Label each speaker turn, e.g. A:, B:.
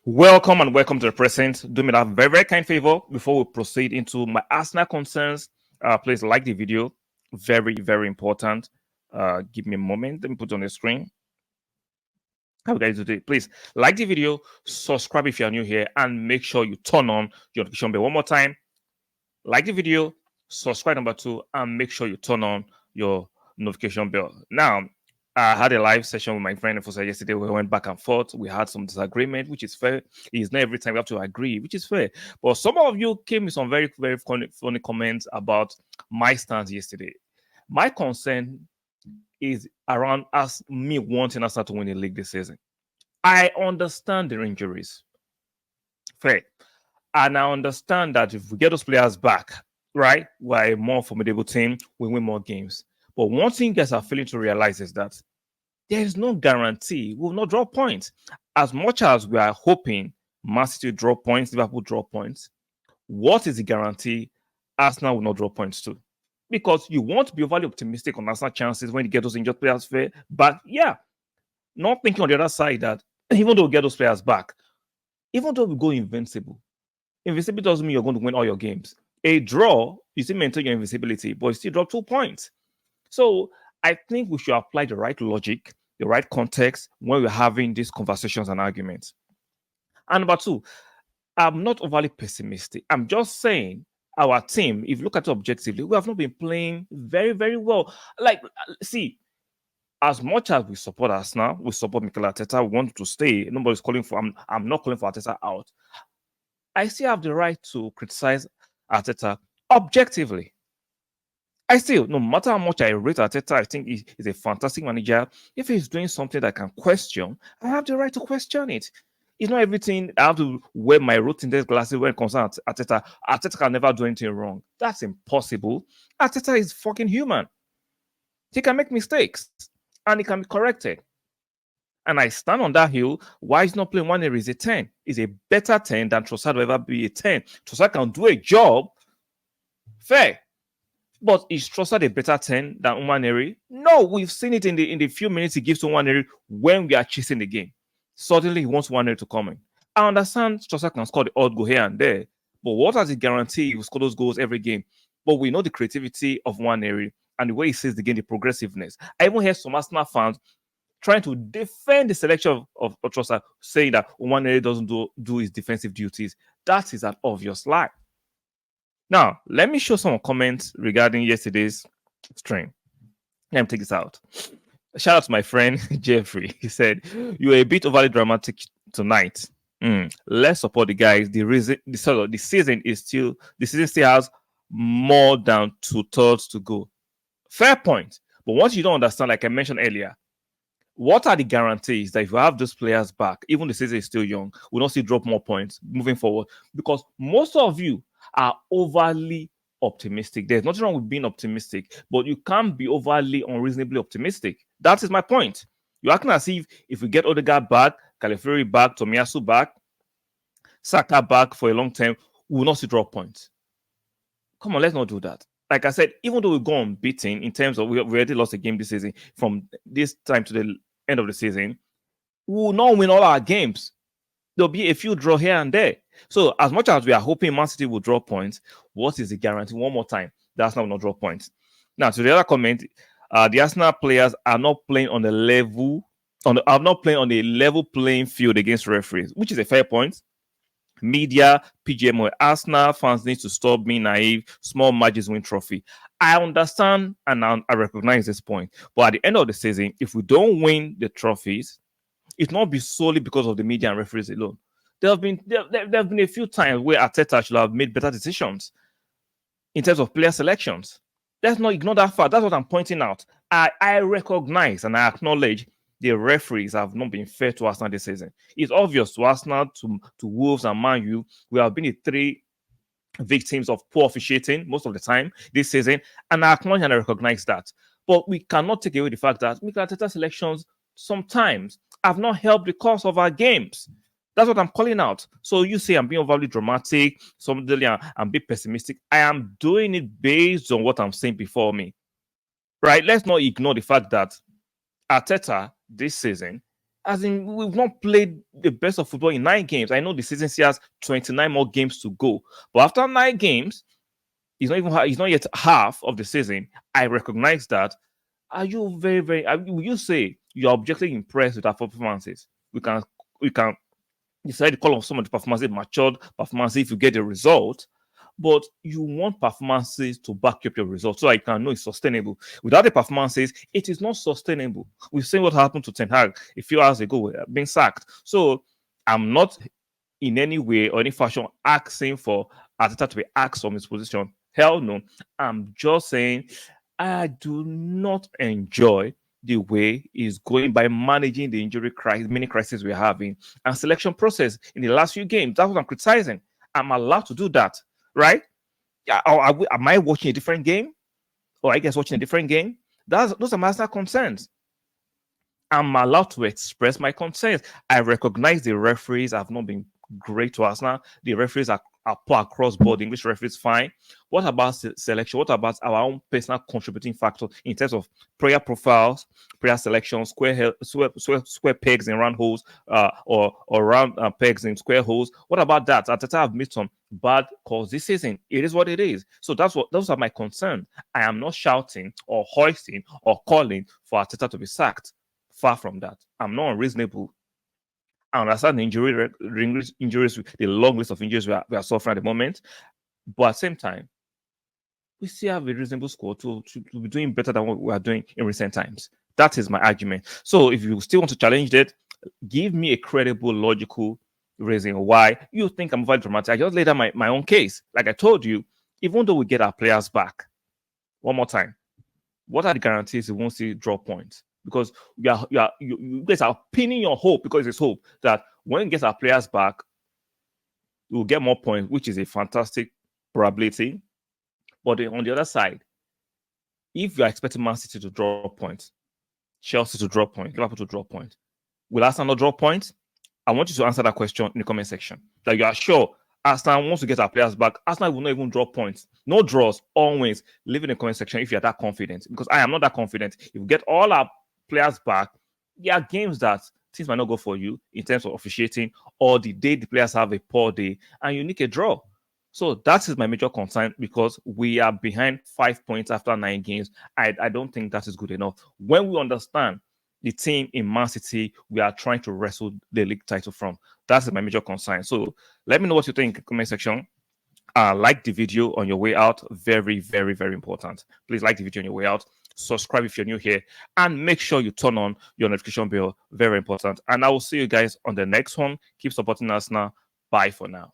A: Welcome and welcome to the present. Do me that very, very kind favor before we proceed into my Arsenal concerns. Please like the video. Very, very important. Give me a moment. Let me put it on the screen. How we guys today? Please like the video, subscribe if you are new here, and make sure you turn on your notification bell. One more time, like the video, subscribe number 2, and make sure you turn on your notification bell. Now, I had a live session with my friend Fosa yesterday. We went back and forth. We had some disagreement, which is fair. It's not every time we have to agree, which is fair. But some of you came with some very, very funny comments about my stance yesterday. My concern is around us, me wanting us to win the league this season. I understand their injuries. Fair. And I understand that if we get those players back, right, we're a more formidable team, we win more games. But one thing guys are failing to realize is that there is no guarantee we will not draw points. As much as we are hoping Man City draw points, Liverpool draw points, what is the guarantee Arsenal will not draw points too? Because you want to be overly optimistic on Arsenal chances when you get those injured players fair. But yeah, not thinking on the other side that even though we get those players back, even though we go invincible doesn't mean you're going to win all your games. A draw, you still maintain your invincibility, but you still drop 2 points. So I think we should apply the right logic, the right context when we're having these conversations and arguments. And number 2, I'm not overly pessimistic. I'm just saying our team, if you look at it objectively, we have not been playing very, very well. Like, see, as much as we support Arsenal, we support Mikel Arteta, we want to stay. Nobody's calling for, I'm not calling for Arteta out. I still have the right to criticize Arteta objectively. I still, no matter how much I rate Arteta, I think he's a fantastic manager. If he's doing something that I can question, I have the right to question it. It's not everything I have to wear my rose-tinted glasses when it comes to Arteta. Arteta can never do anything wrong. That's impossible. Arteta is fucking human. He can make mistakes and he can be corrected. And I stand on that hill. Why is not playing 1-0 is a 10? Is a better 10 than Trossard will ever be a 10. Trossard can do a job. Fair. But is Trossard a better 10 than Nwaneri? No, we've seen it in the few minutes he gives to Nwaneri when we are chasing the game. Suddenly he wants Nwaneri to come in. I understand Trossard can score the odd goal here and there. But what has the guarantee he will score those goals every game? But we know the creativity of Nwaneri and the way he sees the game, the progressiveness. I even hear some Arsenal fans trying to defend the selection of Trossard, saying that Nwaneri doesn't do his defensive duties. That is an obvious lie. Now, let me show some comments regarding yesterday's stream. Let me take this out. Shout out to my friend Jeffrey. He said, "You are a bit overly dramatic tonight. Let's support the guys. The season still has more than 2/3 to go." Fair point. But what you don't understand, like I mentioned earlier, what are the guarantees that if you have those players back, even the season is still young, we'll not see drop more points moving forward? Because most of you are overly optimistic. There's nothing wrong with being optimistic, but you can't be overly unreasonably optimistic. That is my point. You're acting as if we get Odegaard back, Calafiori back, Tomiyasu back, Saka back for a long time, we will not see drop points. Come on, let's not do that. Like I said, even though we go unbeaten in terms of we already lost a game this season, from this time to the end of the season, we will not win all our games. There'll be a few draw here and there. So as much as we are hoping Man City will draw points, what is the guarantee? One more time, the Arsenal will not draw points. Now, to the other comment, the Arsenal players are not playing on the level, are not playing on a level playing field against referees, which is a fair point. Media, PGMO, Arsenal fans need to stop being naive. Small margins win trophy. I understand and I recognize this point. But at the end of the season, if we don't win the trophies, it will not be solely because of the media and referees alone. There have been a few times where Arteta should have made better decisions in terms of player selections. Let's not ignore that fact. That's what I'm pointing out. I recognize and I acknowledge the referees have not been fair to Arsenal this season. It's obvious to Arsenal, to Wolves and Man U, we have been the 3 victims of poor officiating most of the time this season, and I acknowledge and I recognize that. But we cannot take away the fact that Mikel Arteta selections sometimes have not helped the cause of our games. That's what I'm calling out. So you say I'm being overly dramatic, somebody I'm being pessimistic. I am doing it based on what I'm saying before me. Right? Let's not ignore the fact that Arteta this season As in, we've not played the best of football in 9 games. I know the season still has 29 more games to go, but after 9 games, it's not yet half of the season. I recognize that. Are you will you say you're objectively impressed with our performances? We can decide to call on some of the performances matured performances if you get a result, but you want performances to back up your results so I can know it's sustainable. Without the performances, it is not sustainable. We've seen what happened to Ten Hag a few hours ago, being sacked. So I'm not in any way or any fashion asking for Arteta to be asked from his position. Hell no. I'm just saying I do not enjoy the way he's going by managing the injury crisis, many crises we're having, and selection process in the last few games. That's what I'm criticizing. I'm allowed to do that, right? Yeah, am I watching a different game? Or I guess watching a different game? Those are my concerns. I'm allowed to express my concerns. I recognize the referees have not been great to us now. The referees are poor across board. English referees fine. What about selection? What about our own personal contributing factor in terms of prayer profiles, prayer selection, square pegs in round holes, or round pegs in square holes? What about that? Arteta have made some bad calls this season. It is what it is. So those are my concerns. I am not shouting or hoisting or calling for Arteta to be sacked. Far from that. I'm not unreasonable. I understand the injuries, the long list of injuries we are suffering at the moment. But at the same time, we still have a reasonable score to be doing better than what we are doing in recent times. That is my argument. So if you still want to challenge that, give me a credible, logical reason why you think I'm very dramatic. I just laid out my own case. Like I told you, even though we get our players back, one more time, what are the guarantees we won't see drop points? Because you guys are pinning your hope, because it's hope that when we get our players back, we'll get more points, which is a fantastic probability. But on the other side, if you're expecting Man City to drop points, Chelsea to drop points, Liverpool to drop points, will Arsenal not drop points? I want you to answer that question in the comment section. That you are sure Arsenal wants to get our players back. Arsenal will not even drop points. No draws, all wins. Leave in the comment section if you're that confident. Because I am not that confident. If we get all our players back, there are games that things might not go for you in terms of officiating, or the day the players have a poor day and you need a draw. So that is my major concern, because we are behind 5 points after 9 games. I don't think that is good enough. When we understand the team in Man City we are trying to wrestle the league title from, that's my major concern. So let me know what you think in the comment section. Like the video on your way out. Very, very, very important. Please like the video on your way out. Subscribe if you're new here, and make sure you turn on your notification bell. Very important. And I will see you guys on the next one. Keep supporting us now. Bye for now.